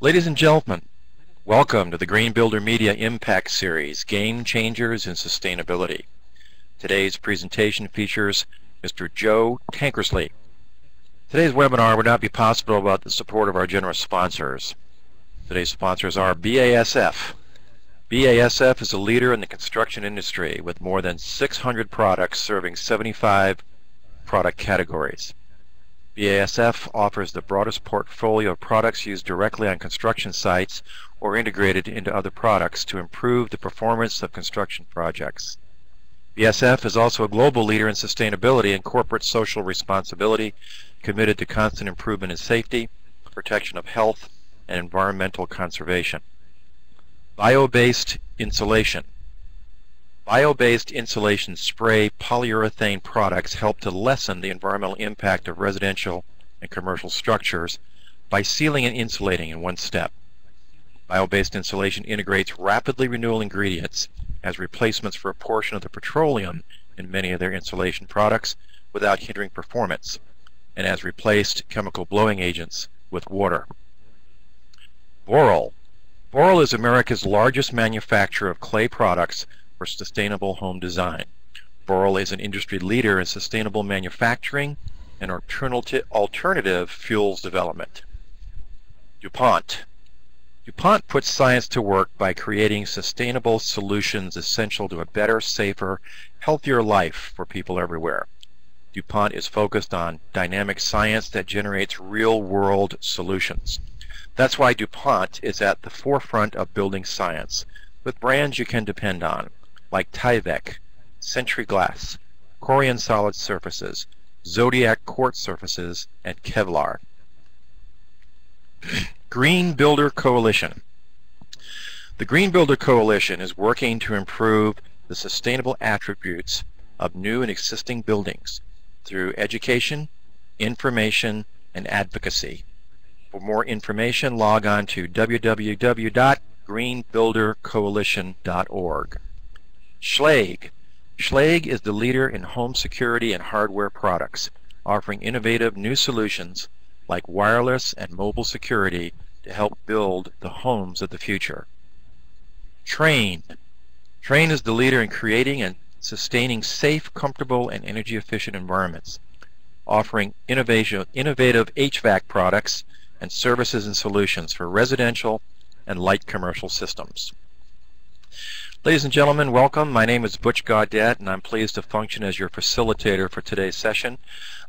Ladies and gentlemen, welcome to the Green Builder Media Impact Series, Game Changers in Sustainability. Today's presentation features Mr. Joe Tankersley. Today's webinar would not be possible without the support of our generous sponsors. Today's sponsors are BASF. BASF is a leader in the construction industry with more than 600 products serving 75 product categories. BASF offers the broadest portfolio of products used directly on construction sites or integrated into other products to improve the performance of construction projects. BASF is also a global leader in sustainability and corporate social responsibility, committed to constant improvement in safety, protection of health, and environmental conservation. Bio-based insulation. Bio-based insulation spray polyurethane products help to lessen the environmental impact of residential and commercial structures by sealing and insulating in one step. Bio-based insulation integrates rapidly renewable ingredients as replacements for a portion of the petroleum in many of their insulation products without hindering performance, and has replaced chemical blowing agents with water. Boral. Boral is America's largest manufacturer of clay products for sustainable home design. Boral is an industry leader in sustainable manufacturing and alternative fuels development. DuPont. DuPont puts science to work by creating sustainable solutions essential to a better, safer, healthier life for people everywhere. DuPont is focused on dynamic science that generates real-world solutions. That's why DuPont is at the forefront of building science, with brands you can depend on, like Tyvek, Century Glass, Corian Solid Surfaces, Zodiac Quartz Surfaces, and Kevlar. Green Builder Coalition. The Green Builder Coalition is working to improve the sustainable attributes of new and existing buildings through education, information, and advocacy. For more information, log on to www.greenbuildercoalition.org. Schlage. Schlage is the leader in home security and hardware products, offering innovative new solutions like wireless and mobile security to help build the homes of the future. Trane. Trane is the leader in creating and sustaining safe, comfortable, and energy-efficient environments, offering innovative HVAC products and services and solutions for residential and light commercial systems. Ladies and gentlemen, welcome. My name is Butch Gaudette, and I'm pleased to function as your facilitator for today's session.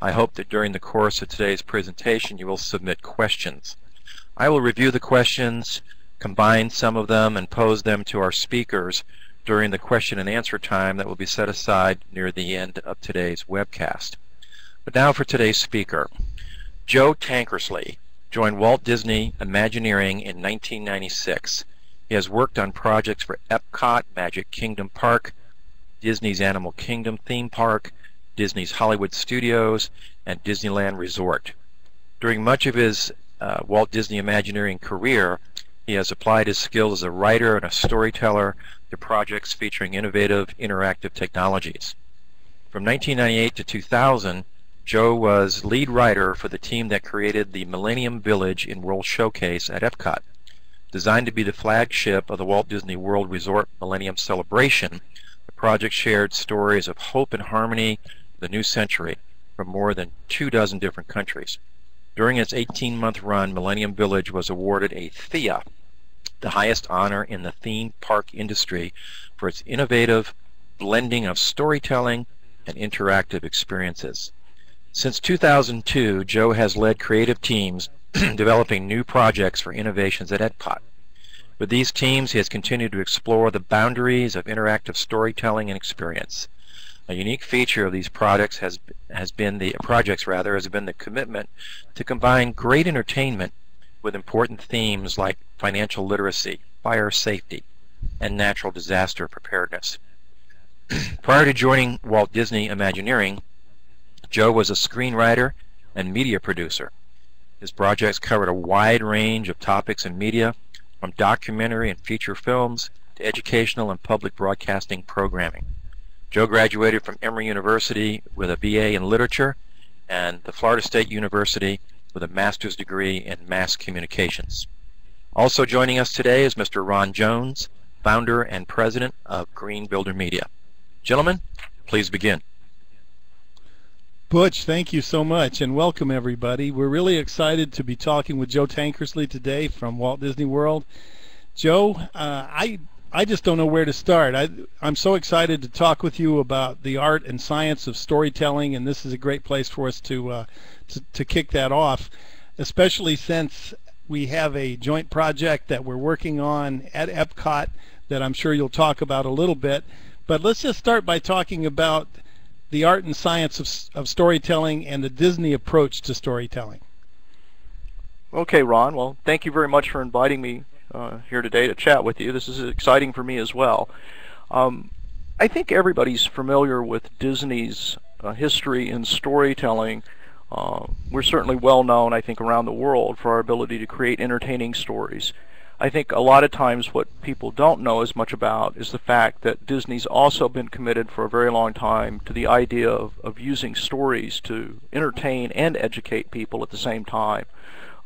I hope that during the course of today's presentation you will submit questions. I will review the questions, combine some of them, and pose them to our speakers during the question and answer time that will be set aside near the end of today's webcast. But now for today's speaker. Joe Tankersley joined Walt Disney Imagineering in 1996. He has worked on projects for Epcot, Magic Kingdom Park, Disney's Animal Kingdom theme park, Disney's Hollywood Studios, and Disneyland Resort. During much of his Walt Disney Imagineering career, he has applied his skills as a writer and a storyteller to projects featuring innovative interactive technologies. From 1998 to 2000, Joe was lead writer for the team that created the Millennium Village in World Showcase at Epcot. Designed to be the flagship of the Walt Disney World Resort Millennium Celebration, the project shared stories of hope and harmony for the new century from more than 24 different countries. During its 18-month run, Millennium Village was awarded a THEA, the highest honor in the theme park industry, for its innovative blending of storytelling and interactive experiences. Since 2002, Joe has led creative teams developing new projects for innovations at Epcot. With these teams, he has continued to explore the boundaries of interactive storytelling and experience. A unique feature of these projects has been the commitment to combine great entertainment with important themes like financial literacy, fire safety, and natural disaster preparedness. Prior to joining Walt Disney Imagineering, Joe was a screenwriter and media producer. His projects covered a wide range of topics in media, from documentary and feature films to educational and public broadcasting programming. Joe graduated from Emory University with a BA in literature and the Florida State University with a master's degree in mass communications. Also joining us today is Mr. Ron Jones, founder and president of Green Builder Media. Gentlemen, please begin. Butch, thank you so much, and welcome everybody. We're really excited to be talking with Joe Tankersley today from Walt Disney World. Joe, I just don't know where to start. I'm so excited to talk with you about the art and science of storytelling, and this is a great place for us to kick that off, especially since we have a joint project that we're working on at Epcot that I'm sure you'll talk about a little bit. But let's just start by talking about the art and science of storytelling and the Disney approach to storytelling. Okay, Ron. Well, thank you very much for inviting me here today to chat with you. This is exciting for me as well. I think everybody's familiar with Disney's history in storytelling. We're certainly well known, I think, around the world for our ability to create entertaining stories. I think a lot of times what people don't know as much about is the fact that Disney's also been committed for a very long time to the idea of using stories to entertain and educate people at the same time.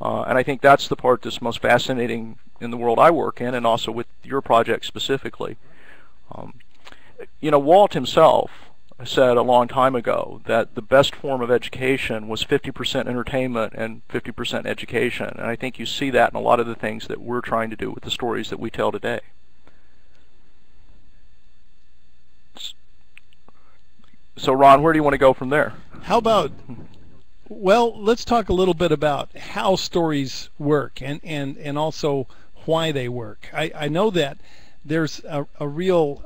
And I think that's the part that's most fascinating in the world I work in, and also with your project specifically. You know, Walt himself said a long time ago that the best form of education was 50% entertainment and 50% education, and I think you see that in a lot of the things that we're trying to do with the stories that we tell today. So Ron, where do you want to go from there? How about, well, let's talk a little bit about how stories work and also why they work. I know that there's a real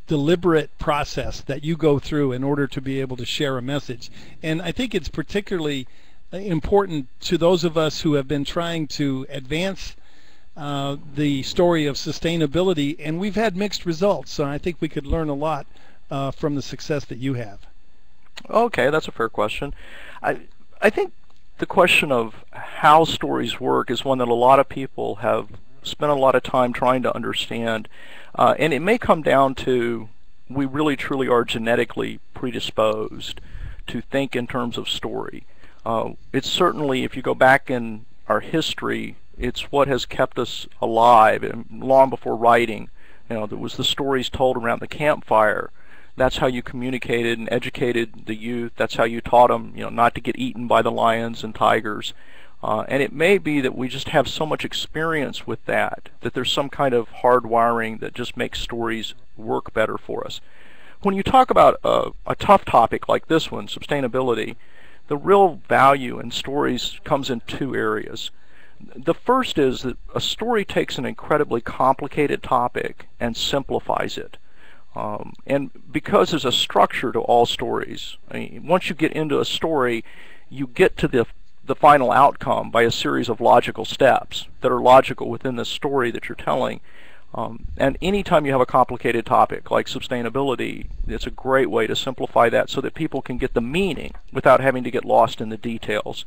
deliberate process that you go through in order to be able to share a message, and I think it's particularly important to those of us who have been trying to advance the story of sustainability, and we've had mixed results, so I think we could learn a lot from the success that you have. Okay, that's a fair question. I think the question of how stories work is one that a lot of people have spent a lot of time trying to understand, and it may come down to we really truly are genetically predisposed to think in terms of story. It's certainly, if you go back in our history, it's what has kept us alive, and long before writing. You know, there was the stories told around the campfire. That's how you communicated and educated the youth. That's how you taught them, you know, not to get eaten by the lions and tigers. And it may be that we just have so much experience with that there's some kind of hardwiring that just makes stories work better for us. When you talk about a tough topic like this one, sustainability, the real value in stories comes in two areas. The first is that a story takes an incredibly complicated topic and simplifies it. And because there's a structure to all stories, I mean, once you get into a story, you get to the final outcome by a series of logical steps that are logical within the story that you're telling. And anytime you have a complicated topic like sustainability, it's a great way to simplify that so that people can get the meaning without having to get lost in the details.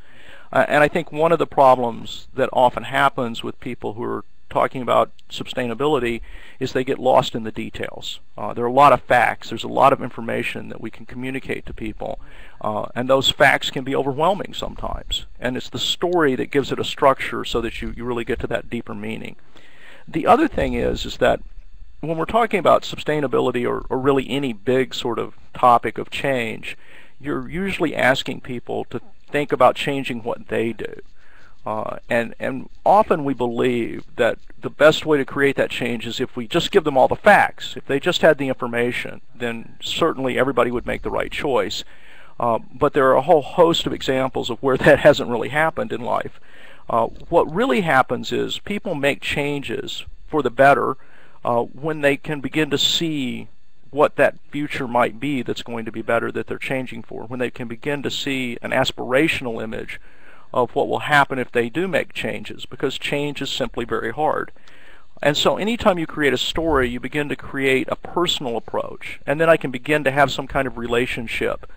And I think one of the problems that often happens with people who are talking about sustainability is they get lost in the details. There are a lot of facts, there's a lot of information that we can communicate to people, and those facts can be overwhelming sometimes, and it's the story that gives it a structure so that you really get to that deeper meaning. The other thing is that when we're talking about sustainability or really any big sort of topic of change, you're usually asking people to think about changing what they do. And often we believe that the best way to create that change is if we just give them all the facts. If they just had the information, then certainly everybody would make the right choice. But there are a whole host of examples of where that hasn't really happened in life. What really happens is people make changes for the better when they can begin to see what that future might be that's going to be better that they're changing for, when they can begin to see an aspirational image of what will happen if they do make changes, because change is simply very hard. And so anytime you create a story, you begin to create a personal approach, and then I can begin to have some kind of relationship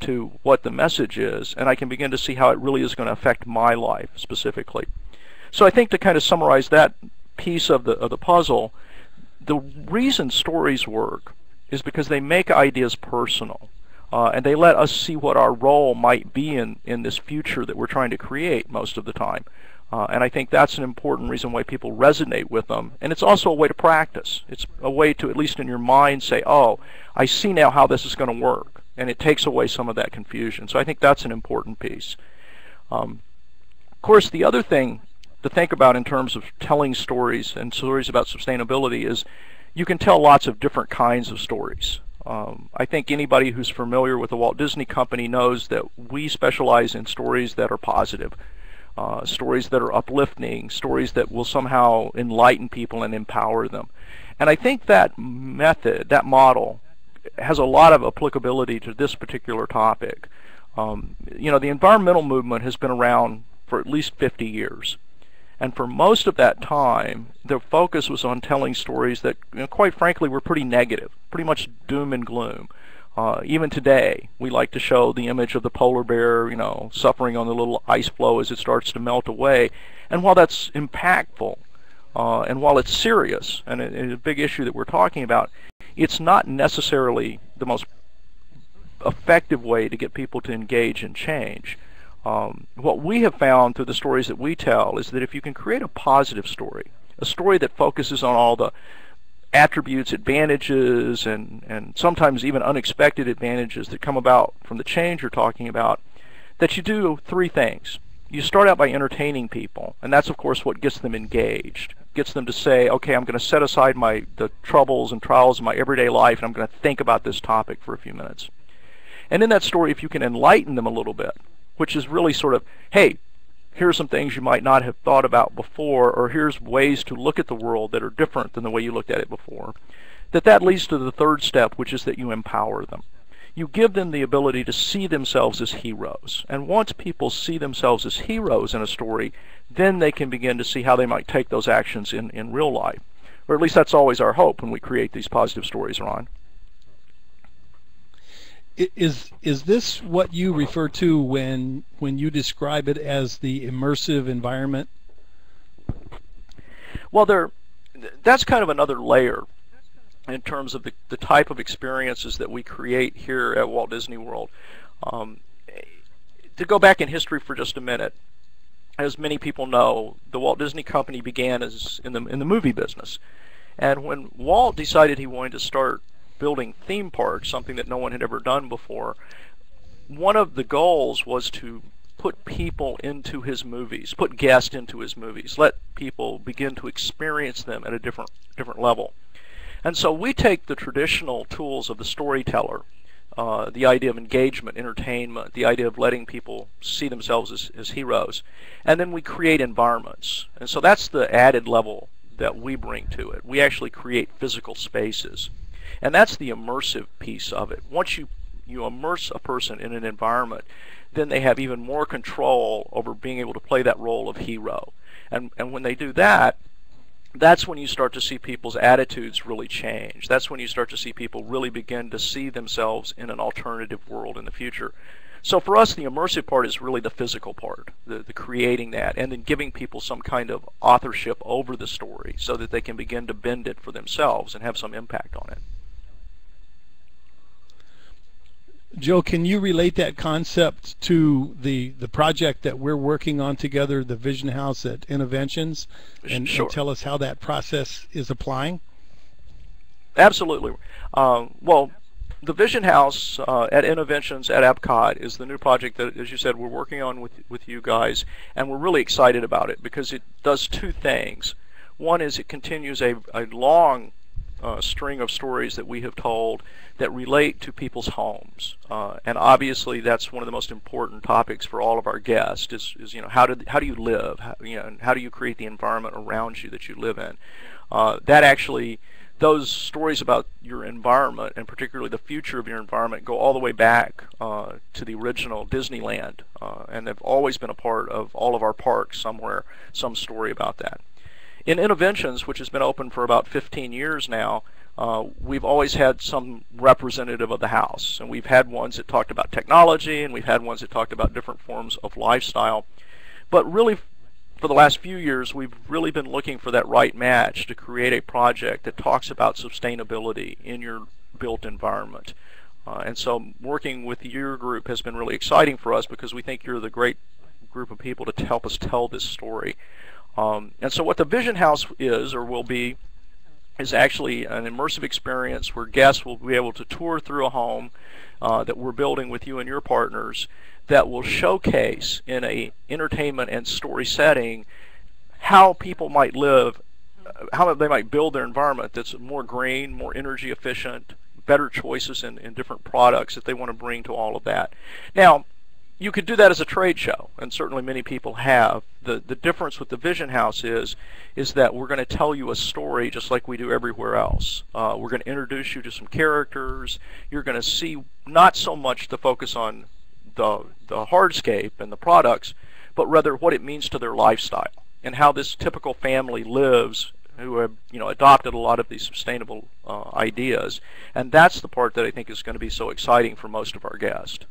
to what the message is, and I can begin to see how it really is going to affect my life specifically. So I think to kind of summarize that piece of the puzzle, the reason stories work is because they make ideas personal. and they let us see what our role might be in this future that we're trying to create most of the time. And I think that's an important reason why people resonate with them. And it's also a way to practice. It's a way to, at least in your mind, say, oh, I see now how this is going to work. And it takes away some of that confusion. So I think that's an important piece. Of course, the other thing to think about in terms of telling stories and stories about sustainability is you can tell lots of different kinds of stories. I think anybody who's familiar with the Walt Disney Company knows that we specialize in stories that are positive. Stories that are uplifting, stories that will somehow enlighten people and empower them. And I think that method, that model, has a lot of applicability to this particular topic. You know, the environmental movement has been around for at least 50 years. And for most of that time, the focus was on telling stories that, you know, quite frankly, were pretty negative, pretty much doom and gloom. Even today, we like to show the image of the polar bear, you know, suffering on the little ice floe as it starts to melt away. And while that's impactful, and while it's serious, and a big issue that we're talking about, it's not necessarily the most effective way to get people to engage and change. What we have found through the stories that we tell is that if you can create a positive story, a story that focuses on all the attributes, advantages, and sometimes even unexpected advantages that come about from the change you're talking about, that you do three things. You start out by entertaining people, and that's of course what gets them engaged, gets them to say, okay, I'm going to set aside the troubles and trials of my everyday life, and I'm going to think about this topic for a few minutes. And in that story, if you can enlighten them a little bit, which is really sort of, hey, here's some things you might not have thought about before, or here's ways to look at the world that are different than the way you looked at it before, that leads to the third step, which is that you empower them. You give them the ability to see themselves as heroes. And once people see themselves as heroes in a story, then they can begin to see how they might take those actions in real life. Or at least that's always our hope when we create these positive stories, Ron. Is this what you refer to when you describe it as the immersive environment? Well, that's kind of another layer in terms of the type of experiences that we create here at Walt Disney World. To go back in history for just a minute, as many people know, the Walt Disney Company began as in the movie business. And when Walt decided he wanted to start building theme parks, something that no one had ever done before, one of the goals was to put people into his movies, put guests into his movies, let people begin to experience them at a different level. And so we take the traditional tools of the storyteller, the idea of engagement, entertainment, the idea of letting people see themselves as heroes, and then we create environments. And so that's the added level that we bring to it. We actually create physical spaces. And that's the immersive piece of it. Once you immerse a person in an environment, then they have even more control over being able to play that role of hero. And when they do that, that's when you start to see people's attitudes really change. That's when you start to see people really begin to see themselves in an alternative world in the future. So for us, the immersive part is really the physical part, the creating that, and then giving people some kind of authorship over the story so that they can begin to bend it for themselves and have some impact on it. Joe, can you relate that concept to the project that we're working on together, the Vision House at Innoventions, and tell us how that process is applying? Absolutely. Well, the Vision House at Innoventions at Epcot is the new project that, as you said, we're working on with you guys, and we're really excited about it because it does two things. One is it continues a long string of stories that we have told that relate to people's homes, and obviously that's one of the most important topics for all of our guests is you know, how do you live, and how do you create the environment around you that you live in. That actually, those stories about your environment and particularly the future of your environment go all the way back to the original Disneyland, and they've always been a part of all of our parks somewhere, some story about that. In Innoventions, which has been open for about 15 years now, we've always had some representative of the house, and we've had ones that talked about technology, and we've had ones that talked about different forms of lifestyle. But really, for the last few years, we've really been looking for that right match to create a project that talks about sustainability in your built environment. And so working with your group has been really exciting for us because we think you're the great group of people to help us tell this story. And so what the Vision House is, or will be, is actually an immersive experience where guests will be able to tour through a home that we're building with you and your partners that will showcase in a entertainment and story setting how people might live, how they might build their environment that's more green, more energy efficient, better choices in different products that they want to bring to all of that. Now, you could do that as a trade show, and certainly many people have. The difference with the Vision House is that we're going to tell you a story just like we do everywhere else. We're going to introduce you to some characters. You're going to see not so much the focus on the hardscape and the products, but rather what it means to their lifestyle and how this typical family lives who have adopted a lot of these sustainable ideas. And that's the part that I think is going to be so exciting for most of our guests.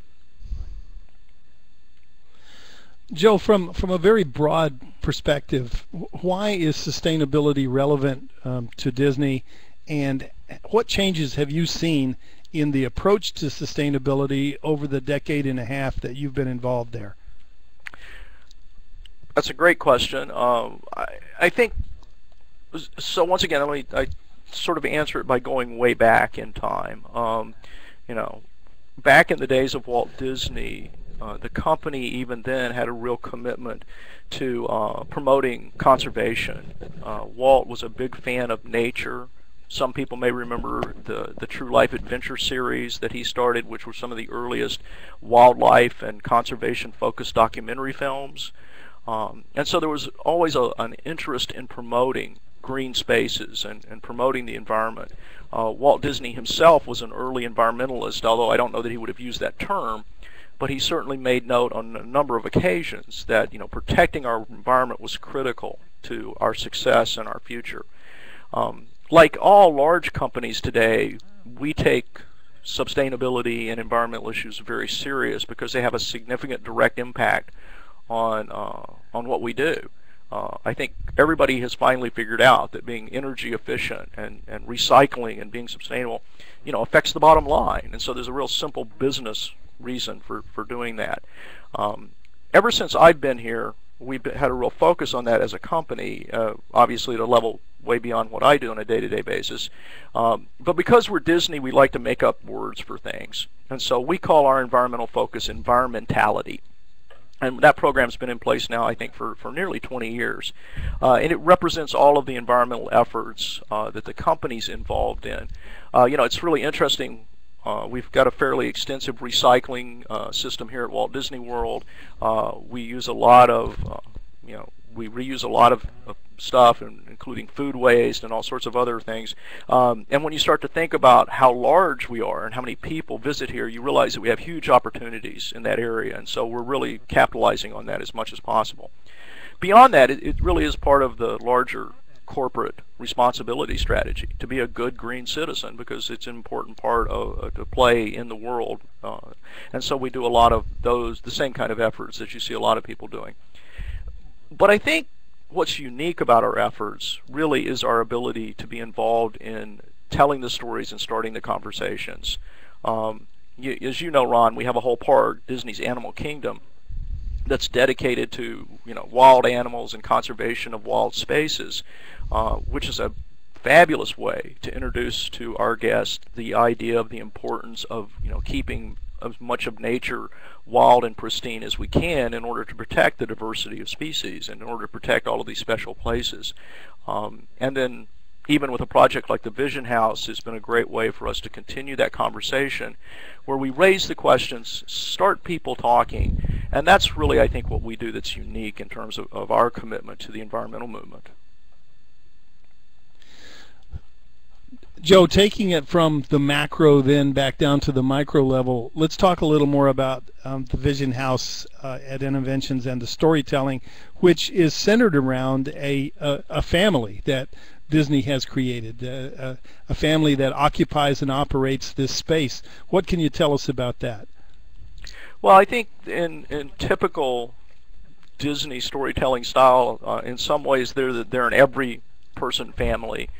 Joe, from a very broad perspective, why is sustainability relevant to Disney, and what changes have you seen in the approach to sustainability over the decade and a half that you've been involved there? That's a great question. I think, so once again, I sort of answer it by going way back in time. Back in the days of Walt Disney, the company even then had a real commitment to promoting conservation. Walt was a big fan of nature. Some people may remember the True Life Adventure series that he started, which were some of the earliest wildlife and conservation-focused documentary films. And so there was always an interest in promoting green spaces and promoting the environment. Walt Disney himself was an early environmentalist, although I don't know that he would have used that term. But he certainly made note on a number of occasions that protecting our environment was critical to our success and our future. Like all large companies today, we take sustainability and environmental issues very serious because they have a significant direct impact on what we do. I think everybody has finally figured out that being energy efficient and recycling and being sustainable, affects the bottom line. And so there's a real simple business reason for doing that. Ever since I've been here, we've had a real focus on that as a company, obviously at a level way beyond what I do on a day-to-day basis. But because we're Disney, we like to make up words for things. And so we call our environmental focus environmentality. And that program's been in place now, I think, for nearly 20 years. And it represents all of the environmental efforts that the company's involved in. It's really interesting. We've got a fairly extensive recycling system here at Walt Disney World. We use a lot of, we reuse a lot of stuff, including food waste and all sorts of other things. And when you start to think about how large we are and how many people visit here, you realize that we have huge opportunities in that area. And so we're really capitalizing on that as much as possible. Beyond that, it really is part of the larger corporate responsibility strategy to be a good green citizen, because it's an important part of to play in the world, and so we do a lot of the same kind of efforts that you see a lot of people doing. But I think what's unique about our efforts really is our ability to be involved in telling the stories and starting the conversations. As you know, Ron, we have a whole park, Disney's Animal Kingdom, that's dedicated to wild animals and conservation of wild spaces, which is a fabulous way to introduce to our guests the idea of the importance of keeping as much of nature wild and pristine as we can in order to protect the diversity of species and in order to protect all of these special places. And then even with a project like the Vision House, has been a great way for us to continue that conversation where we raise the questions, start people talking, and that's really, I think, what we do that's unique in terms of our commitment to the environmental movement. Joe, taking it from the macro then back down to the micro level, let's talk a little more about the Vision House at Innoventions and the storytelling, which is centered around a family that Disney has created, a family that occupies and operates this space. What can you tell us about that? Well, I think in typical Disney storytelling style, in some ways they're an every person family.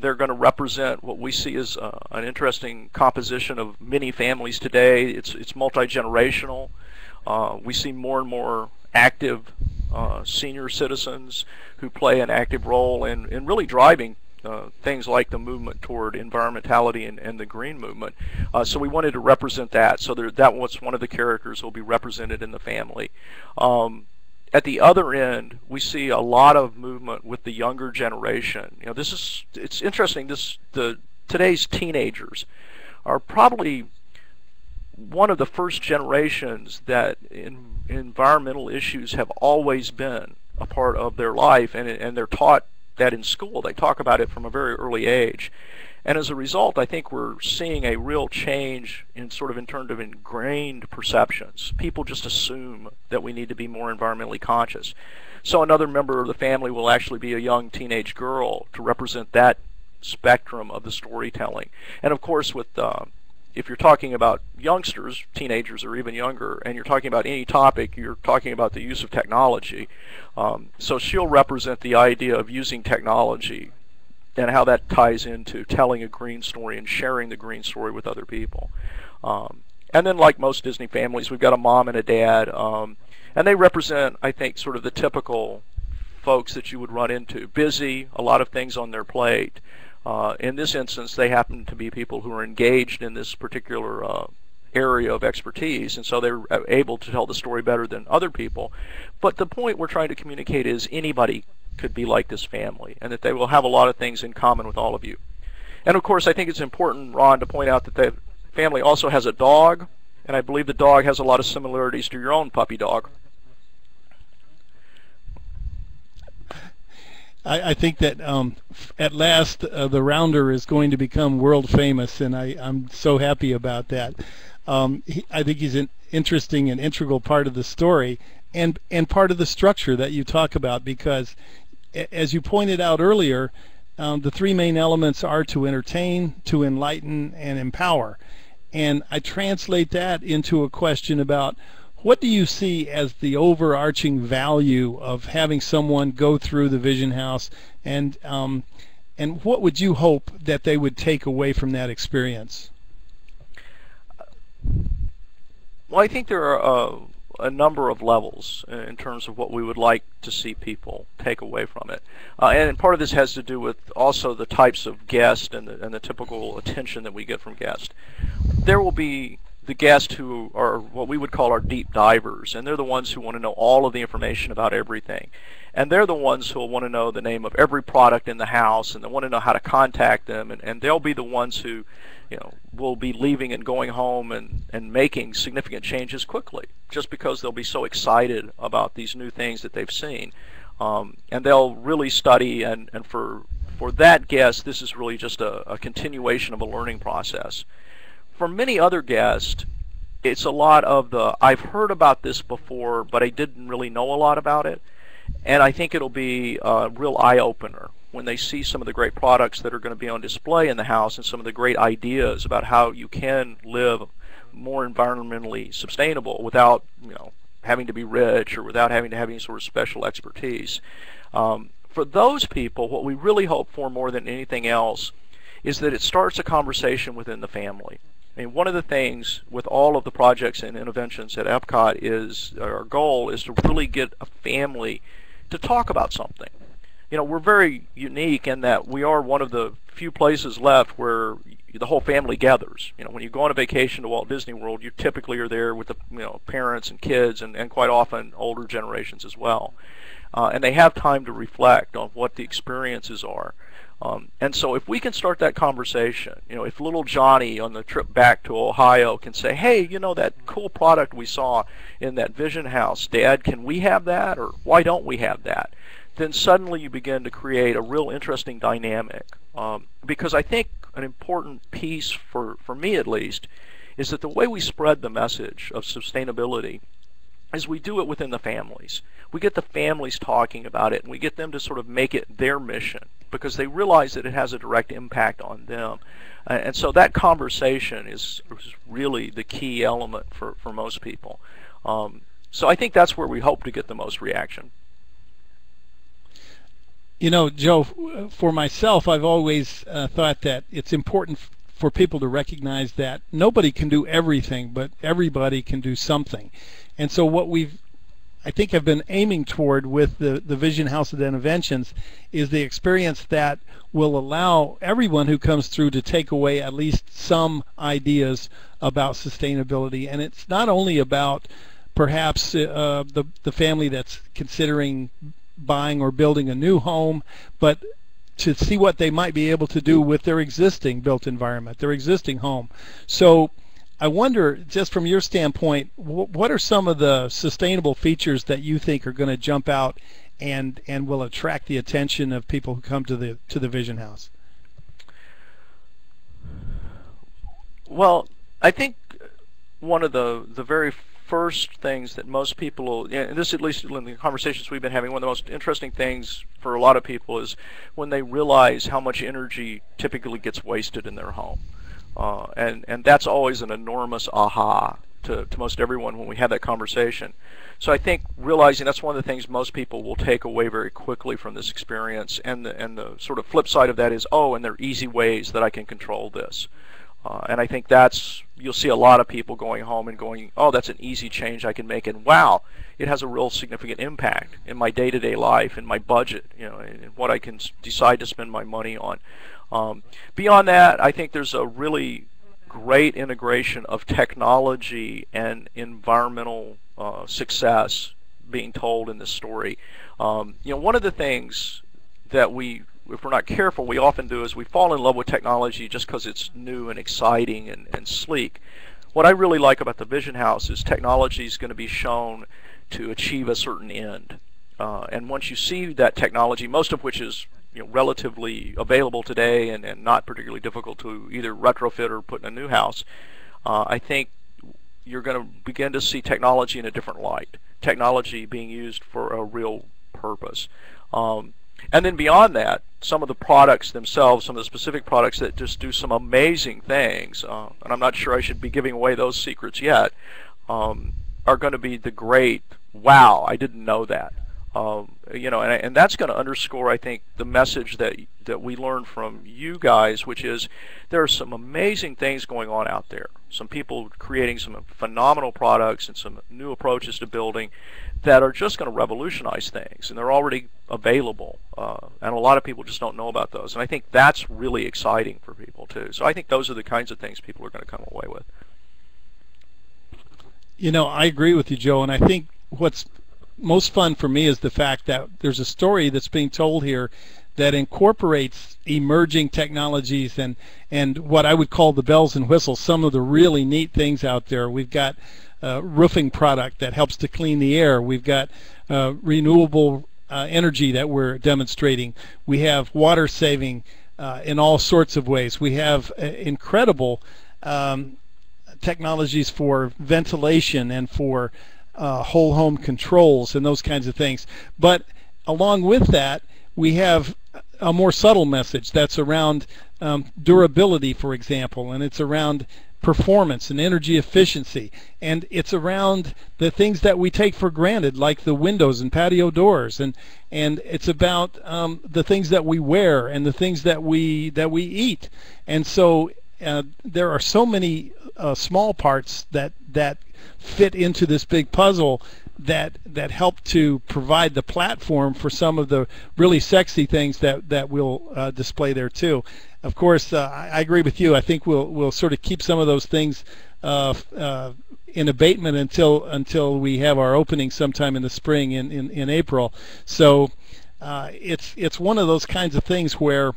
They're going to represent what we see as an interesting composition of many families today. It's multi-generational. We see more and more active senior citizens who play an active role in really driving things like the movement toward environmentality and the green movement. So we wanted to represent that. So that was one of the characters who will be represented in the family. At the other end, we see a lot of movement with the younger generation. You know, it's interesting. Today's teenagers are probably one of the first generations that environmental issues have always been a part of their life, and they're taught that in school. They talk about it from a very early age. And as a result, I think we're seeing a real change in terms of ingrained perceptions. People just assume that we need to be more environmentally conscious. So another member of the family will actually be a young teenage girl to represent that spectrum of the storytelling. And of course, if you're talking about youngsters, teenagers or even younger, and you're talking about any topic, you're talking about the use of technology. So she'll represent the idea of using technology and how that ties into telling a green story and sharing the green story with other people. And then, like most Disney families, we've got a mom and a dad, and they represent, I think, sort of the typical folks that you would run into. Busy, a lot of things on their plate. In this instance, they happen to be people who are engaged in this particular area of expertise, and so they're able to tell the story better than other people. But the point we're trying to communicate is anybody could be like this family, and that they will have a lot of things in common with all of you. And of course, I think it's important, Ron, to point out that the family also has a dog, and I believe the dog has a lot of similarities to your own puppy dog. I think that at last the Rounder is going to become world famous, and I'm so happy about that. I think he's an interesting and integral part of the story, and part of the structure that you talk about, because as you pointed out earlier, the three main elements are to entertain, to enlighten, and empower. And I translate that into a question about what do you see as the overarching value of having someone go through the Vision House, and what would you hope that they would take away from that experience? Well, I think there are a number of levels in terms of what we would like to see people take away from it. And part of this has to do with also the types of guests and the typical attention that we get from guests. There will be the guests who are what we would call our deep divers, and they're the ones who want to know all of the information about everything. And they're the ones who will want to know the name of every product in the house, and they want to know how to contact them, and they'll be the ones who, you know, will be leaving and going home and making significant changes quickly, just because they'll be so excited about these new things that they've seen. And they'll really study, and for that guest, this is really just a continuation of a learning process. For many other guests, it's a lot of the, I've heard about this before, but I didn't really know a lot about it. And I think it'll be a real eye-opener when they see some of the great products that are going to be on display in the house, and some of the great ideas about how you can live more environmentally sustainable without, you know, having to be rich or without having to have any sort of special expertise. For those people, what we really hope for more than anything else is that it starts a conversation within the family. I mean, one of the things with all of the projects and interventions at Epcot is, our goal is to really get a family to talk about something. You know, we're very unique in that we are one of the few places left where the whole family gathers. You know, when you go on a vacation to Walt Disney World, you typically are there with the, you know, parents and kids, and quite often older generations as well. And they have time to reflect on what the experiences are. And so if we can start that conversation, you know, if little Johnny on the trip back to Ohio can say, hey, you know, that cool product we saw in that Vision House, Dad, can we have that? Or why don't we have that? Then suddenly you begin to create a real interesting dynamic. Because I think an important piece, for me at least, is that the way we spread the message of sustainability is we do it within the families. We get the families talking about it, and we get them to sort of make it their mission, because they realize that it has a direct impact on them. And so that conversation is really the key element for most people. So I think that's where we hope to get the most reaction. You know, Joe, for myself, I've always thought that it's important for people to recognize that nobody can do everything, but everybody can do something. And so what I think have been aiming toward with the Vision House of Innovations is the experience that will allow everyone who comes through to take away at least some ideas about sustainability. And it's not only about perhaps the family that's considering buying or building a new home, but to see what they might be able to do with their existing built environment, their existing home. So I wonder, just from your standpoint, what are some of the sustainable features that you think are going to jump out and will attract the attention of people who come to the Vision House? Well, I think one of the very first things that most people, and this at least in the conversations we've been having, one of the most interesting things for a lot of people is when they realize how much energy typically gets wasted in their home. And that's always an enormous aha to most everyone when we have that conversation. So I think realizing that's one of the things most people will take away very quickly from this experience, and the sort of flip side of that is, oh, and there are easy ways that I can control this. And I think you'll see a lot of people going home and going, oh, that's an easy change I can make, and wow, it has a real significant impact in my day-to-day life, in my budget, and what I can decide to spend my money on. Beyond that, I think there's a really great integration of technology and environmental success being told in this story. One of the things that if we're not careful, we often do is we fall in love with technology just because it's new and exciting and sleek. What I really like about the Vision House is technology is going to be shown to achieve a certain end. And once you see that technology, most of which is relatively available today and not particularly difficult to either retrofit or put in a new house, I think you're going to begin to see technology in a different light. Technology being used for a real purpose. And then beyond that, some of the products themselves, some of the specific products that just do some amazing things, and I'm not sure I should be giving away those secrets yet, are going to be the great, wow, I didn't know that. And that's going to underscore, I think, the message that we learned from you guys, which is there are some amazing things going on out there. Some people creating some phenomenal products and some new approaches to building that are just going to revolutionize things, and they're already available, and a lot of people just don't know about those. And I think that's really exciting for people too. So I think those are the kinds of things people are going to come away with. I agree with you, Joe, and I think what's most fun for me is the fact that there's a story that's being told here that incorporates emerging technologies and what I would call the bells and whistles, some of the really neat things out there. We've got roofing product that helps to clean the air. We've got renewable energy that we're demonstrating. We have water saving in all sorts of ways. We have incredible technologies for ventilation and for whole home controls and those kinds of things. But along with that, we have a more subtle message that's around durability, for example, and it's around performance and energy efficiency, and it's around the things that we take for granted, like the windows and patio doors, and it's about the things that we wear and the things that we eat. And so there are so many small parts that fit into this big puzzle that help to provide the platform for some of the really sexy things that we'll display there too. Of course, I agree with you. I think we'll sort of keep some of those things in abatement until we have our opening sometime in the spring in April. So it's one of those kinds of things where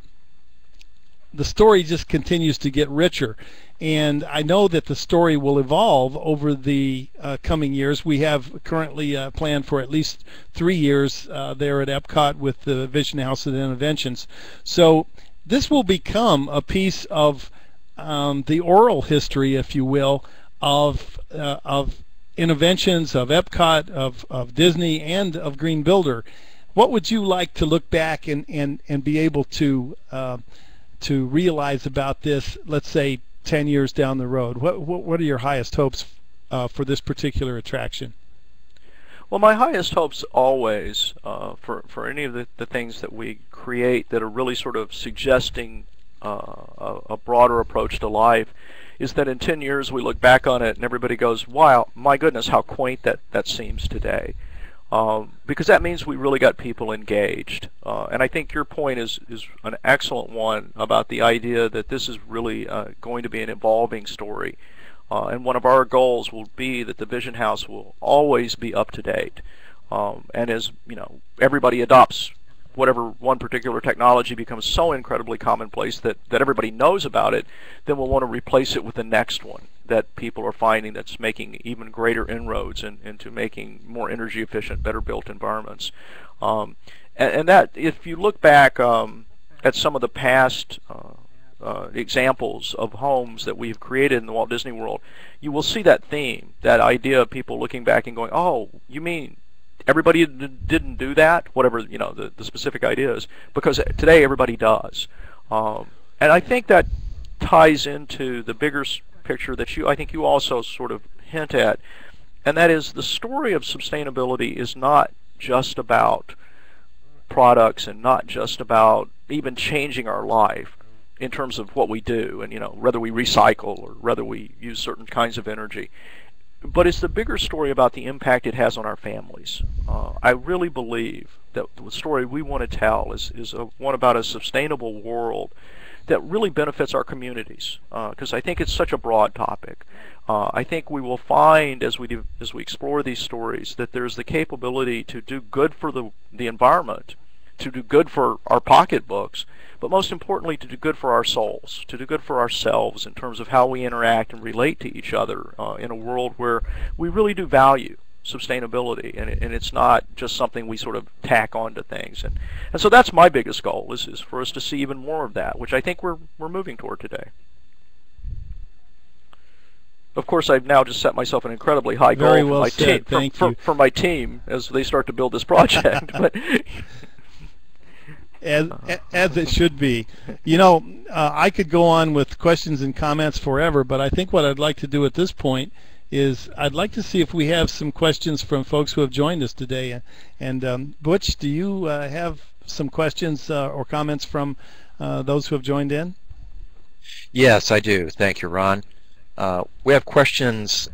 the story just continues to get richer. And I know that the story will evolve over the coming years. We have currently planned for at least 3 years there at Epcot with the Vision House of Innovations. So this will become a piece of the oral history, if you will, of Innovations, of Epcot, of Disney, and of Green Builder. What would you like to look back and be able to realize about this, let's say, 10 years down the road? What are your highest hopes for this particular attraction? Well, my highest hopes always for any of the things that we create that are really sort of suggesting a broader approach to life is that in 10 years we look back on it and everybody goes, wow, my goodness, how quaint that seems today. Because that means we really got people engaged. And I think your point is an excellent one about the idea that this is really going to be an evolving story. And one of our goals will be that the Vision House will always be up to date. And as everybody adopts whatever one particular technology becomes so incredibly commonplace that everybody knows about it, then we'll want to replace it with the next one that people are finding that's making even greater inroads into making more energy efficient, better built environments. And that, if you look back at some of the past examples of homes that we've created in the Walt Disney World, you will see that theme, that idea of people looking back and going, oh, you mean everybody didn't do that, whatever the specific idea is, because today everybody does. And I think that ties into the bigger picture that I think you also sort of hint at, and that is the story of sustainability is not just about products and not just about even changing our life in terms of what we do and whether we recycle or whether we use certain kinds of energy. But it's the bigger story about the impact it has on our families. I really believe that the story we want to tell is one about a sustainable world that really benefits our communities, because I think it's such a broad topic. I think we will find as we explore these stories that there's the capability to do good for the environment, to do good for our pocketbooks, but most importantly to do good for our souls, to do good for ourselves in terms of how we interact and relate to each other in a world where we really do value sustainability, and it's not just something we sort of tack onto things. And so that's my biggest goal is for us to see even more of that, which I think we're moving toward today. Of course, I've now just set myself an incredibly high goal Very well said. Thank you. for my team as they start to build this project. But as it should be. I could go on with questions and comments forever, but I think what I'd like to do at this point is I'd like to see if we have some questions from folks who have joined us today. And Butch, do you have some questions or comments from those who have joined in? Yes, I do. Thank you, Ron. We have questions,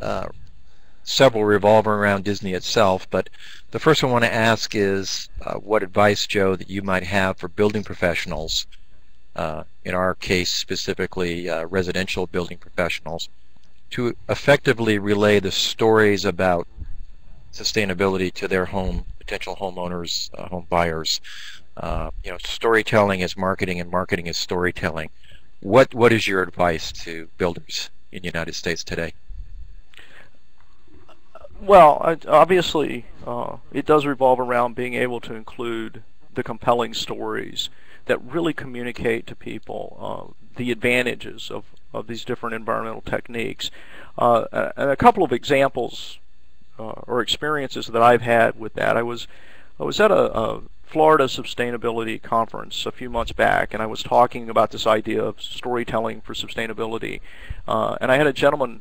several revolving around Disney itself, but the first one I want to ask is what advice, Joe, that you might have for building professionals, in our case specifically residential building professionals, to effectively relay the stories about sustainability to their potential homeowners, home buyers. Storytelling is marketing and marketing is storytelling. What is your advice to builders in the United States today? Well, obviously, it does revolve around being able to include the compelling stories that really communicate to people the advantages of these different environmental techniques. And a couple of examples or experiences that I've had with that. I was at a Florida sustainability conference a few months back, and I was talking about this idea of storytelling for sustainability. And I had a gentleman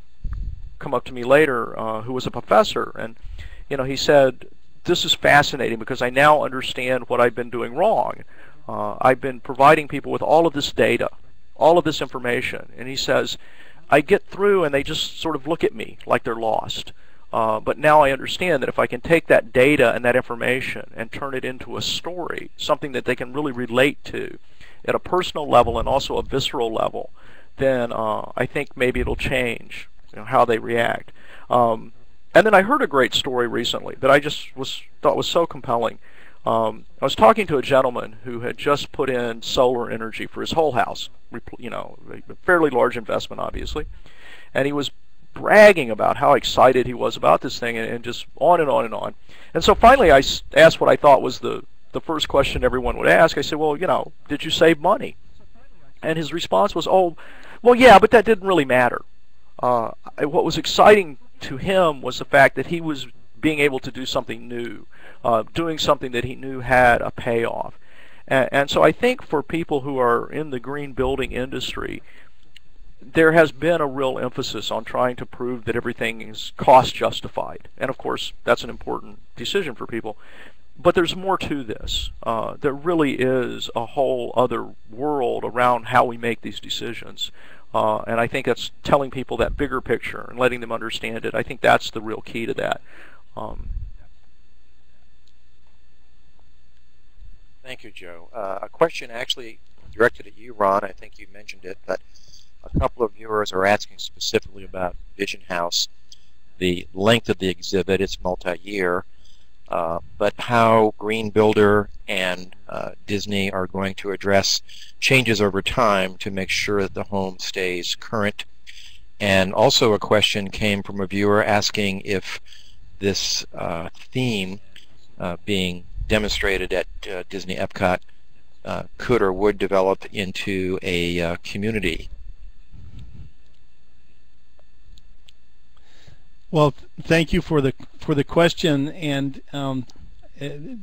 come up to me later who was a professor, and he said, this is fascinating because I now understand what I've been doing wrong. I've been providing people with all of this data, all of this information, and he says, I get through and they just sort of look at me like they're lost. But now I understand that if I can take that data and that information and turn it into a story, something that they can really relate to at a personal level and also a visceral level, then I think maybe it'll change how they react. And then I heard a great story recently that I just thought was so compelling. I was talking to a gentleman who had just put in solar energy for his whole house, a fairly large investment, obviously, and he was bragging about how excited he was about this thing, and just on and on and on. And so finally I asked what I thought was the first question everyone would ask. I said, well, did you save money? And his response was, oh, well, yeah, but that didn't really matter. What was exciting to him was the fact that he was being able to do something new, doing something that he knew had a payoff. And so I think for people who are in the green building industry, there has been a real emphasis on trying to prove that everything is cost justified. And of course, that's an important decision for people. But there's more to this. There really is a whole other world around how we make these decisions. And I think that's telling people that bigger picture and letting them understand it. I think that's the real key to that. Thank you, Joe. A question actually directed at you, Ron. I think you mentioned it, but a couple of viewers are asking specifically about Vision House, the length of the exhibit. It's multi-year, but how Green Builder and Disney are going to address changes over time to make sure that the home stays current. And also a question came from a viewer asking if this theme being demonstrated at Disney Epcot could or would develop into a community. Well, thank you for the question, and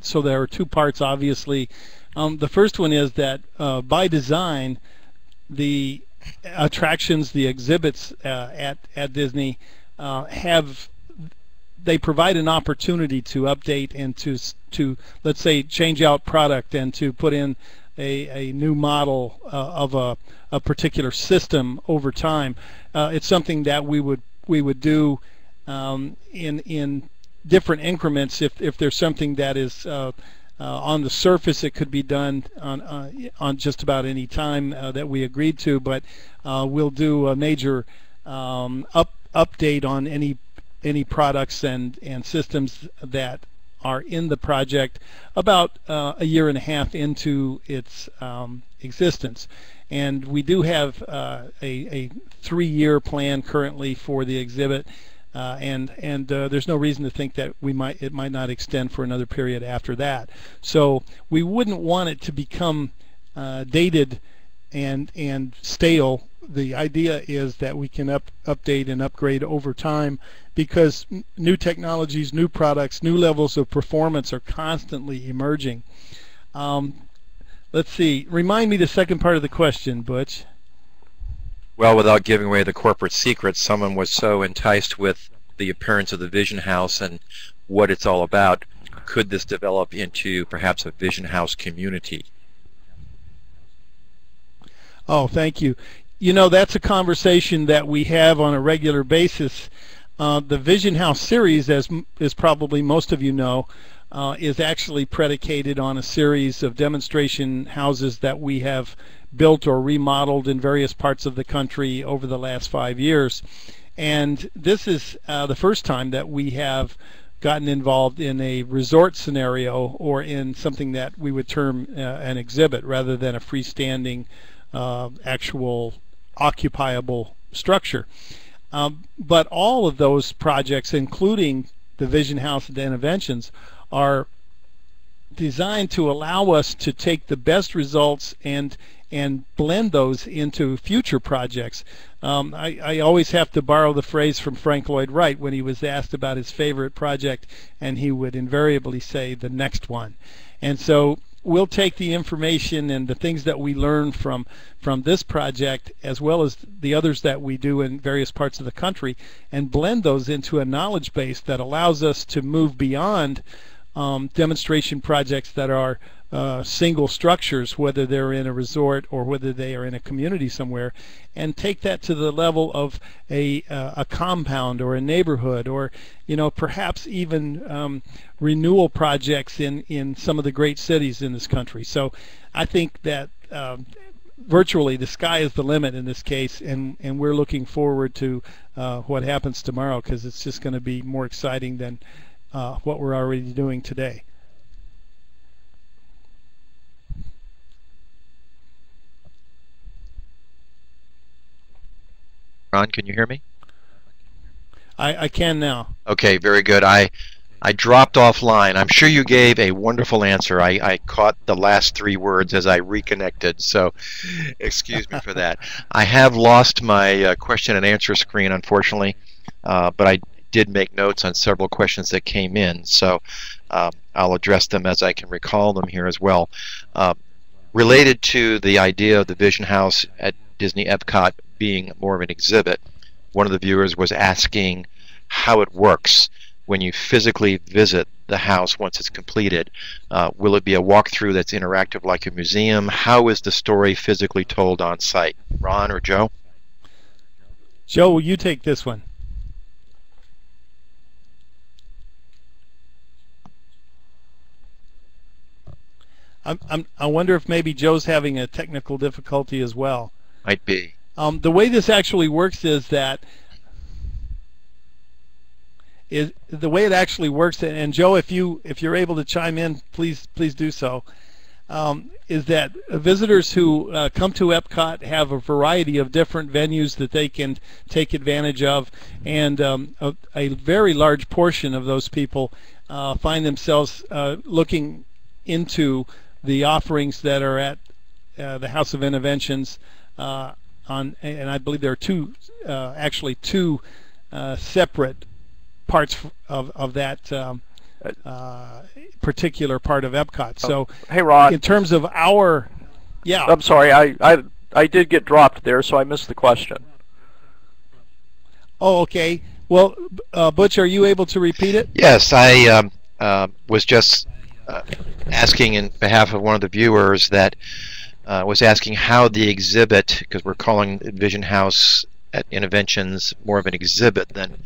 so there are two parts, obviously. The first one is that by design, the attractions, the exhibits at Disney they provide an opportunity to update and to let's say change out product and to put in a new model of a particular system over time. It's something that we would do in different increments. If there's something that is on the surface, it could be done on just about any time that we agreed to, but we'll do a major update on any products and systems that are in the project about a year and a half into its existence. And we do have a 3-year plan currently for the exhibit, and there's no reason to think that it might not extend for another period after that. So we wouldn't want it to become dated and stale. The idea is that we can update and upgrade over time, because new technologies, new products, new levels of performance are constantly emerging. Let's see. Remind me the second part of the question, Butch. Well, without giving away the corporate secrets, someone was so enticed with the appearance of the Vision House and what it's all about. Could this develop into perhaps a Vision House community? Oh, thank you. You know, that's a conversation that we have on a regular basis. The Vision House series, as probably most of you know, is actually predicated on a series of demonstration houses that we have built or remodeled in various parts of the country over the last 5 years. And this is the first time that we have gotten involved in a resort scenario or in something that we would term an exhibit rather than a freestanding actual occupiable structure. But all of those projects, including the Vision House and Interventions, are designed to allow us to take the best results and blend those into future projects. I always have to borrow the phrase from Frank Lloyd Wright when he was asked about his favorite project, and he would invariably say the next one. And so we'll take the information and the things that we learn from this project, as well as the others that we do in various parts of the country, and blend those into a knowledge base that allows us to move beyond demonstration projects that are single structures, whether they're in a resort or whether they are in a community somewhere, and take that to the level of a compound or a neighborhood, or perhaps even renewal projects in some of the great cities in this country. So I think that virtually the sky is the limit in this case, and we're looking forward to what happens tomorrow, because it's just going to be more exciting than what we're already doing today. Ron, can you hear me? I can now. Okay, very good. I dropped offline. I'm sure you gave a wonderful answer. I caught the last 3 words as I reconnected, so excuse me for that. I have lost my question and answer screen, unfortunately, but I did make notes on several questions that came in, so I'll address them as I can recall them here as well. Related to the idea of the Vision House at Disney Epcot being more of an exhibit, one of the viewers was asking how it works when you physically visit the house once it's completed. Will it be a walkthrough that's interactive like a museum? How is the story physically told on site? Ron or Joe? Joe, will you take this one? I wonder if maybe Joe's having a technical difficulty as well. Might be. The way this actually works is that the way it actually works, and Joe, if you're able to chime in, please do so. Is that visitors who come to Epcot have a variety of different venues that they can take advantage of, and a very large portion of those people find themselves looking into the offerings that are at the House of Interventions and I believe there are actually two separate parts of that particular part of Epcot. So, hey Ron, in terms of our, yeah. I'm sorry, I did get dropped there, so I missed the question. Oh, okay. Well, Butch, are you able to repeat it? Yes, I was just asking in behalf of one of the viewers that was asking how the exhibit, because we're calling Vision House at Interventions more of an exhibit than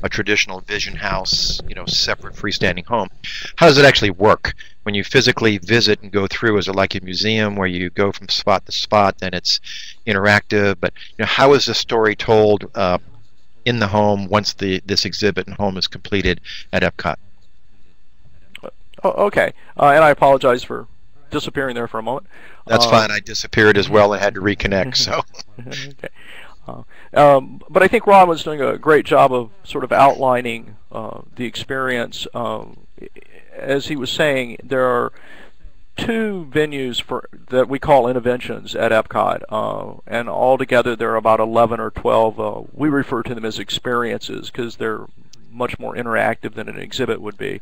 a traditional Vision House, separate freestanding home. How does it actually work when you physically visit and go through? Is it like a museum where you go from spot to spot and it's interactive? But how is the story told in the home once this exhibit and home is completed at Epcot? Oh, okay, and I apologize for disappearing there for a moment. That's fine. I disappeared as well and had to reconnect. So. Okay. But I think Ron was doing a great job of sort of outlining the experience. As he was saying, there are two venues that we call interventions at Epcot, and altogether there are about 11 or 12. We refer to them as experiences because they're much more interactive than an exhibit would be.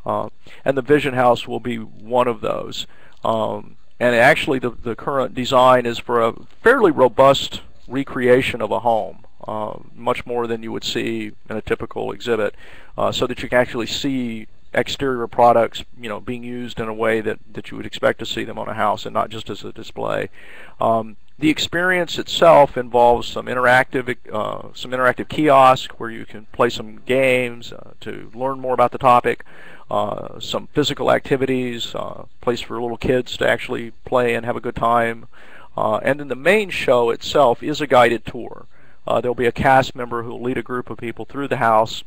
And the Vision House will be one of those. And actually the current design is for a fairly robust recreation of a home, much more than you would see in a typical exhibit, so that you can actually see exterior products being used in a way that you would expect to see them on a house and not just as a display. The experience itself involves some interactive kiosk where you can play some games to learn more about the topic, some physical activities, place for little kids to actually play and have a good time. And then the main show itself is a guided tour. There'll be a cast member who will lead a group of people through the house,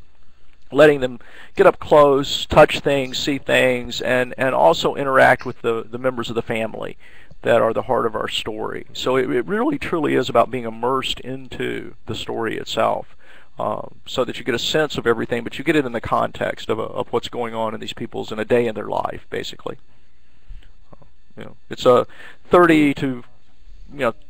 letting them get up close, touch things, see things, and also interact with the members of the family that are the heart of our story. So it really truly is about being immersed into the story itself, so that you get a sense of everything, but you get it in the context of what's going on in these people's in a day in their life, basically. It's a 30 to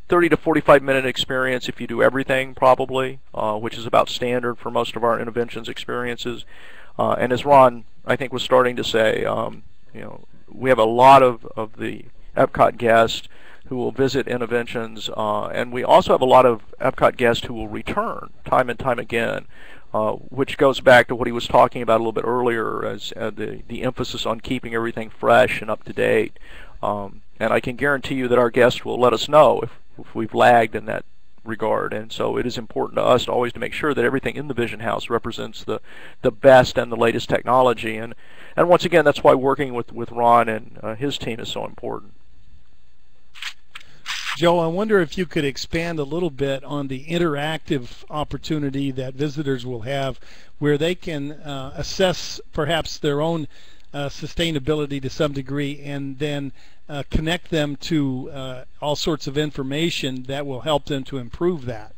45-minute experience if you do everything, probably, which is about standard for most of our interventions experiences. And as Ron, I think, was starting to say, we have a lot of the Epcot guests who will visit interventions, and we also have a lot of Epcot guests who will return time and time again, which goes back to what he was talking about a little bit earlier, as the emphasis on keeping everything fresh and up to date. And I can guarantee you that our guests will let us know if we've lagged in that regard. And so it is important to us always to make sure that everything in the Vision House represents the best and the latest technology. And once again, that's why working with Ron and his team is so important. Joe, I wonder if you could expand a little bit on the interactive opportunity that visitors will have where they can assess perhaps their own sustainability to some degree, and then connect them to all sorts of information that will help them to improve that.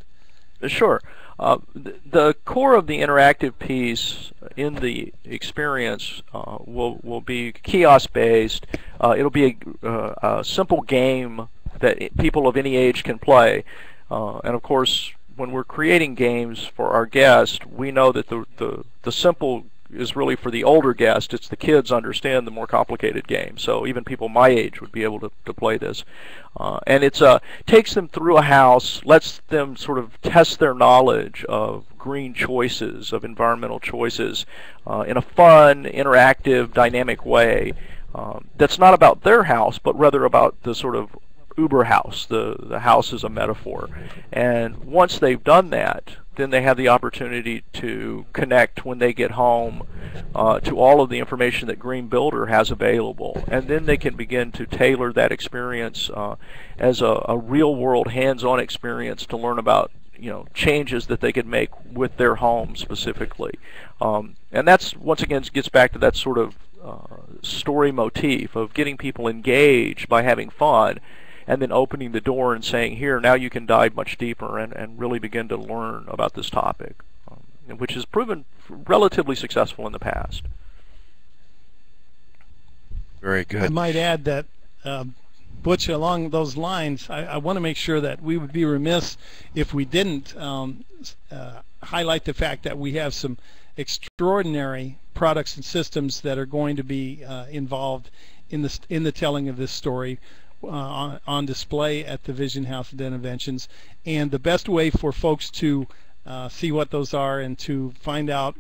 Sure. The core of the interactive piece in the experience will be kiosk-based. It'll be a simple game that people of any age can play. And of course, when we're creating games for our guests, we know that the simple is really for the older guest. It's the kids understand the more complicated game. So even people my age would be able to play this. And it's takes them through a house, lets them sort of test their knowledge of green choices, of environmental choices, in a fun, interactive, dynamic way. That's not about their house, but rather about the sort of Uber house. The house is a metaphor. And once they've done that, then they have the opportunity to connect when they get home to all of the information that Green Builder has available. And then they can begin to tailor that experience as a real-world, hands-on experience to learn about changes that they could make with their home specifically. And that's, once again, gets back to that sort of story motif of getting people engaged by having fun, and then opening the door and saying, here, now you can dive much deeper and really begin to learn about this topic, which has proven relatively successful in the past. Very good. I might add that, Butch, along those lines, I want to make sure that we would be remiss if we didn't highlight the fact that we have some extraordinary products and systems that are going to be involved in the telling of this story, on display at the Vision House at Innovations. And the best way for folks to see what those are and to find out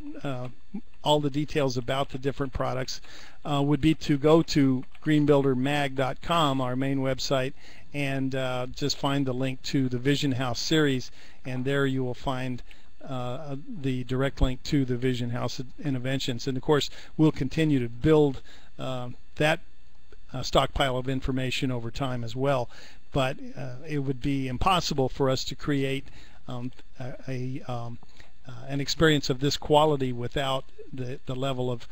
all the details about the different products would be to go to greenbuildermag.com, our main website, and just find the link to the Vision House series, and there you will find the direct link to the Vision House at Innovations. And of course, we'll continue to build that stockpile of information over time as well, but it would be impossible for us to create an experience of this quality without the level of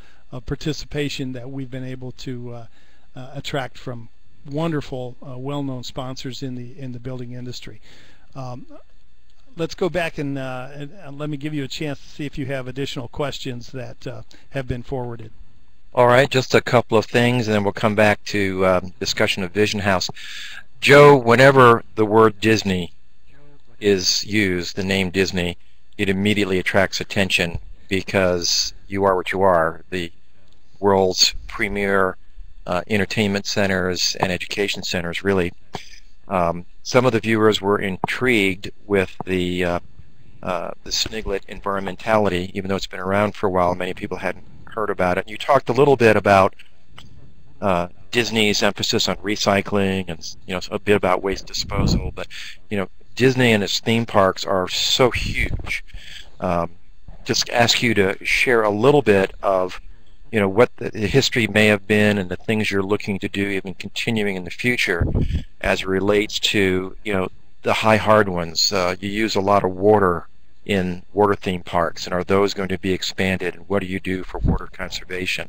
participation that we've been able to attract from wonderful, well-known sponsors in the building industry. Let's go back and let me give you a chance to see if you have additional questions that have been forwarded. All right, just a couple of things, and then we'll come back to discussion of Vision House. Joe, whenever the word Disney is used, the name Disney, it immediately attracts attention because you are what you are, the world's premier entertainment centers and education centers, really. Some of the viewers were intrigued with the Sniglet environmentality, even though it's been around for a while. Many people hadn't heard about it. You talked a little bit about Disney's emphasis on recycling and a bit about waste disposal, but Disney and its theme parks are so huge. Just ask you to share a little bit of what the history may have been and the things you're looking to do, even continuing in the future, as it relates to the high hard ones. You use a lot of water in water theme parks, and are those going to be expanded, and what do you do for water conservation?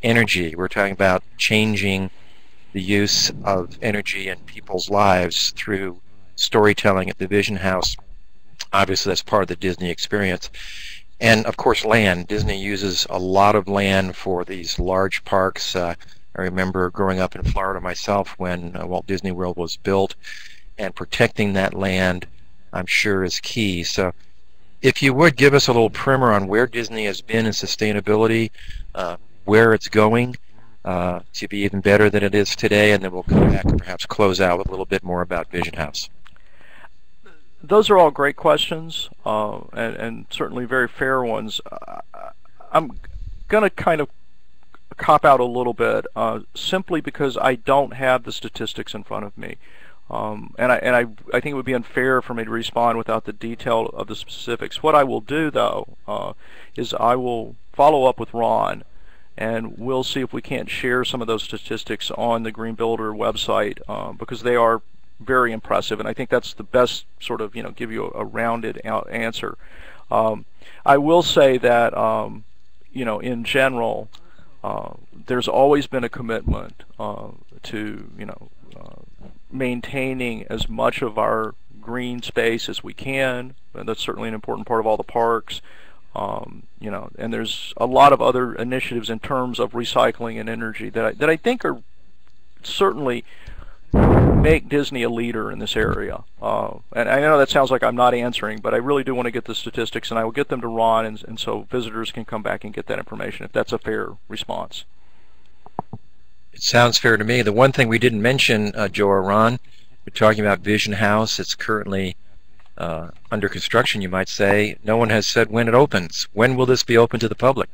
Energy, we're talking about changing the use of energy in people's lives through storytelling at the Vision House. Obviously that's part of the Disney experience. And of course land. Disney uses a lot of land for these large parks. I remember growing up in Florida myself when Walt Disney World was built, and protecting that land, I'm sure, is key. So if you would give us a little primer on where Disney has been in sustainability, where it's going to be even better than it is today, and then we'll come back and perhaps close out with a little bit more about Vision House. Those are all great questions, and certainly very fair ones. I'm going to kind of cop out a little bit, simply because I don't have the statistics in front of me. And I think it would be unfair for me to respond without the detail of the specifics. What I will do, though, is I will follow up with Ron, and we'll see if we can't share some of those statistics on the Green Builder website, because they are very impressive, and I think that's the best sort of, give you a rounded out answer. I will say that, in general, there's always been a commitment to, maintaining as much of our green space as we can, and that's certainly an important part of all the parks. And there's a lot of other initiatives in terms of recycling and energy that I think are certainly make Disney a leader in this area. And I know that sounds like I'm not answering, but I really do want to get the statistics, and I will get them to Ron, and so visitors can come back and get that information, if that's a fair response. It sounds fair to me. The one thing we didn't mention, Joe or Ron, we're talking about Vision House. It's currently under construction, you might say. No one has said when it opens. When will this be open to the public?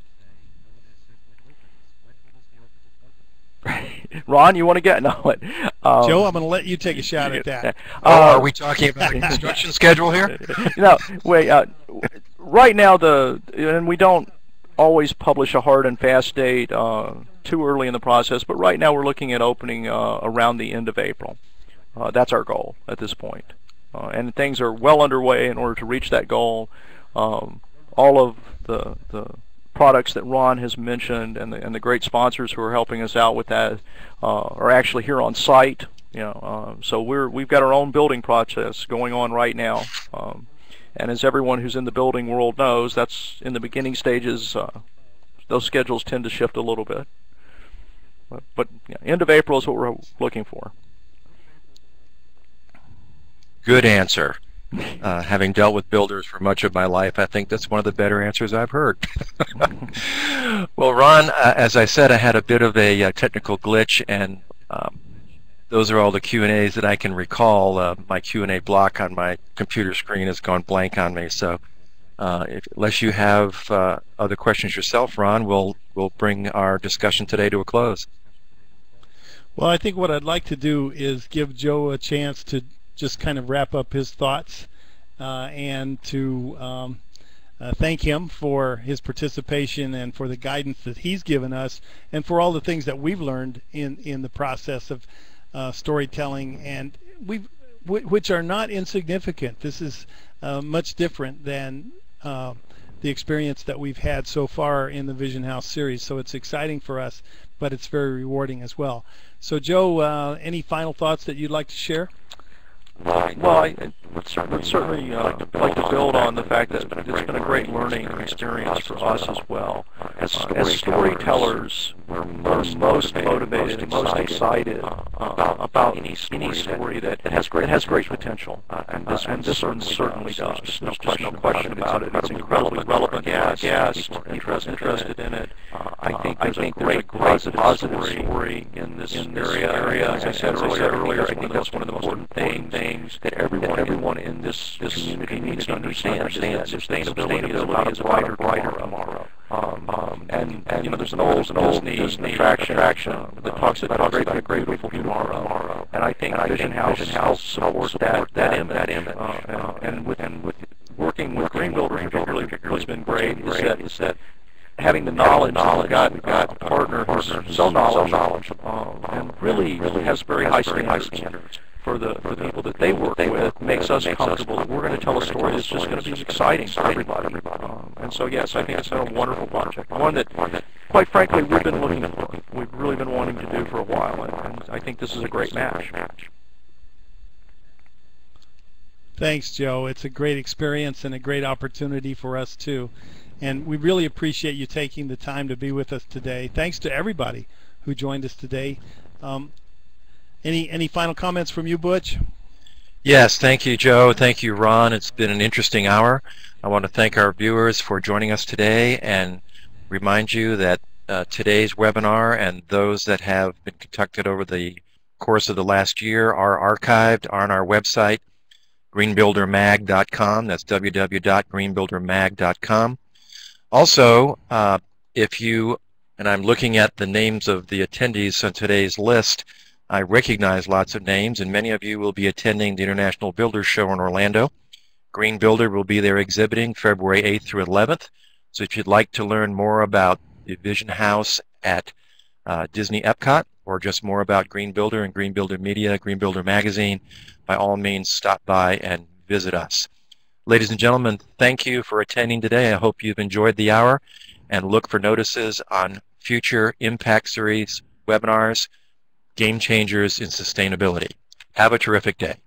Ron, you want to get no? Joe, I'm going to let you take a shot at that. Are we talking about a construction schedule here? No, wait. Right now, and we don't always publish a hard and fast date too early in the process, but right now we're looking at opening around the end of April. That's our goal at this point. And things are well underway in order to reach that goal. All of the products that Ron has mentioned and the great sponsors who are helping us out with that are actually here on site. So we've got our own building process going on right now. And as everyone who's in the building world knows, that's in the beginning stages. Those schedules tend to shift a little bit. But end of April is what we're looking for. Good answer. Having dealt with builders for much of my life, I think that's one of the better answers I've heard. Well, Ron, as I said, I had a bit of a technical glitch, and those are all the Q&As that I can recall. My Q&A block on my computer screen has gone blank on me, so unless you have other questions yourself, Ron, we'll bring our discussion today to a close. Well, I think what I'd like to do is give Joe a chance to just kind of wrap up his thoughts and to thank him for his participation and for the guidance that he's given us and for all the things that we've learned in the process of storytelling, and which are not insignificant. This is much different than the experience that we've had so far in the Vision House series, so it's exciting for us, but it's very rewarding as well. So Joe, any final thoughts that you'd like to share? Well, I would certainly like to build on the fact that it's been a great learning experience for us as well. As storytellers, we're most motivated and most excited about any story that has great potential. And this one certainly does. There's just no question about it. It's incredibly relevant to guests. People are interested in it. I think there's a great positive story in this area. As I said earlier, I think that's one of the most important things that everyone in this community needs to understand is that sustainability is about a brighter tomorrow. And there's an old Disney attraction that talks about a great beautiful tomorrow. And I think Vision House supports that image. And with working with Green Builder particularly has been great. Is that having the knowledge, we've got a partner who's so knowledgeable and really has very high standards for the people that they work with, makes us comfortable that we're going to tell a story that's just going to be exciting for everybody. And so yes, I think it's been a wonderful project, one that quite frankly we've been looking for. We've really been wanting to do for a while, and I think this is a great match. Thanks, Joe. It's a great experience and a great opportunity for us too. And we really appreciate you taking the time to be with us today. Thanks to everybody who joined us today. Any final comments from you, Butch? Yes, thank you, Joe. Thank you, Ron. It's been an interesting hour. I want to thank our viewers for joining us today and remind you that today's webinar and those that have been conducted over the course of the last year are archived on our website, greenbuildermag.com. That's www.greenbuildermag.com. Also, if you, and I'm looking at the names of the attendees on today's list, I recognize lots of names, and many of you will be attending the International Builders Show in Orlando. Green Builder will be there exhibiting February 8th through 11th. So if you'd like to learn more about the Vision House at Disney Epcot, or just more about Green Builder and Green Builder Media, Green Builder Magazine, by all means stop by and visit us. Ladies and gentlemen, thank you for attending today. I hope you've enjoyed the hour, and look for notices on future Impact Series webinars, Game Changers in Sustainability. Have a terrific day.